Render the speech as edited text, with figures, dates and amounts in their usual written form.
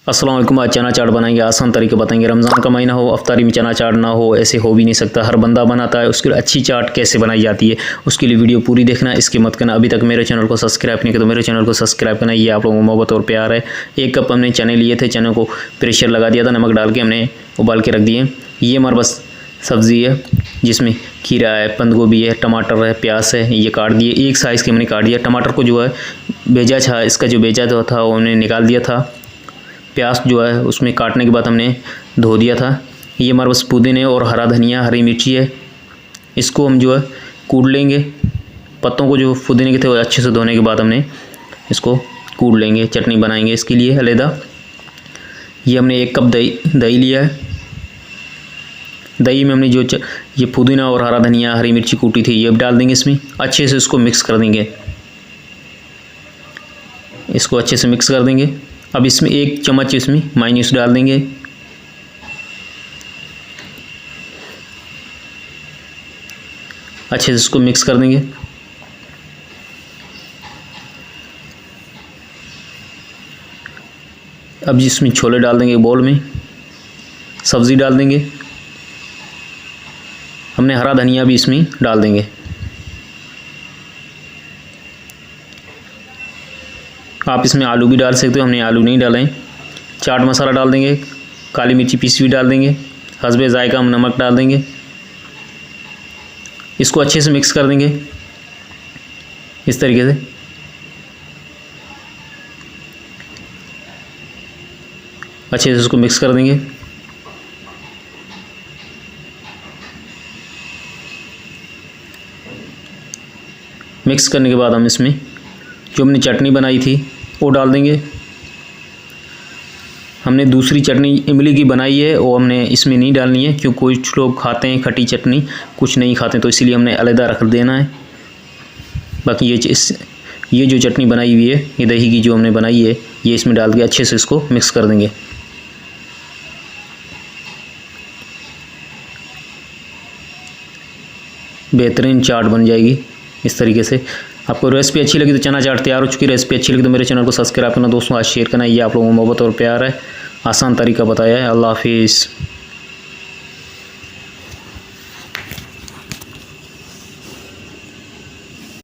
अस्सलाम वालेकुम। आज चना चाट बनाएंगे, आसान तरीके बताएंगे। रमज़ान का महीना हो, अफ्तारी में चना चाट ना हो ऐसे हो भी नहीं सकता। हर बंदा बनाता है। उसके लिए अच्छी चाट कैसे बनाई जाती है उसके लिए वीडियो पूरी देखना, इसके मत करना। अभी तक मेरे चैनल को सब्सक्राइब नहीं किया तो मेरे चैनल को सब्सक्राइब करना। ये आप लोगों को मोहब्बत और प्यार है। 1 कप हमने चने लिए थे, चने को प्रेशर लगा दिया था, नमक डाल के हमने उबाल के रख दिए। ये हमारे पास सब्ज़ी है जिसमें खीरा है, बंद गोभी है, टमाटर है, प्याज है, ये काट दिए। एक साइज़ के हमने काट दिया। टमाटर को जो है बेजा था, इसका जो बेजा जो था वो हमने निकाल दिया था। प्याज जो है उसमें काटने के बाद हमने धो दिया था। ये हमारे पास पुदीने और हरा धनिया, हरी मिर्ची है। इसको हम जो है कूट लेंगे। पत्तों को जो पुदीने के थे वो अच्छे से धोने के बाद हमने इसको कूट लेंगे। चटनी बनाएंगे इसके लिए अलहदा। ये हमने 1 कप दही लिया है। दही में हमने जो ये पुदीना और हरा धनिया, हरी मिर्ची कूटी थी ये डाल देंगे इसमें। अच्छे से इसको मिक्स कर देंगे। इसको अच्छे से मिक्स कर देंगे। अब इसमें 1 चम्मच इसमें मायोनीज डाल देंगे। अच्छे से इसको मिक्स कर देंगे। अब इसमें छोले डाल देंगे बाउल में। सब्ज़ी डाल देंगे। हमने हरा धनिया भी इसमें डाल देंगे। आप इसमें आलू भी डाल सकते हो, हमने आलू नहीं डाले। चाट मसाला डाल देंगे, काली मिर्ची पीसी भी डाल देंगे, हस्बे जायका हम नमक डाल देंगे। इसको अच्छे से मिक्स कर देंगे इस तरीके से। अच्छे से इसको मिक्स कर देंगे। मिक्स करने के बाद हम इसमें जो हमने चटनी बनाई थी वो डाल देंगे। हमने दूसरी चटनी इमली की बनाई है, वो हमने इसमें नहीं डालनी है क्योंकि कुछ लोग खाते हैं खट्टी चटनी, कुछ नहीं खाते, तो इसीलिए हमने अलग रख देना है। बाकी ये जो चटनी बनाई हुई है, ये दही की जो हमने बनाई है, ये इसमें डाल के अच्छे से इसको मिक्स कर देंगे। बेहतरीन चाट बन जाएगी इस तरीके से। आपको रेसिपी अच्छी लगी तो चना चाट तैयार हो चुकी है। रेसिपी अच्छी लगी तो मेरे चैनल को सब्सक्राइब करना, दोस्तों आज शेयर करना। ये आप लोगों को मोहब्बत और प्यार है। आसान तरीका बताया है। अल्लाह हाफिज़।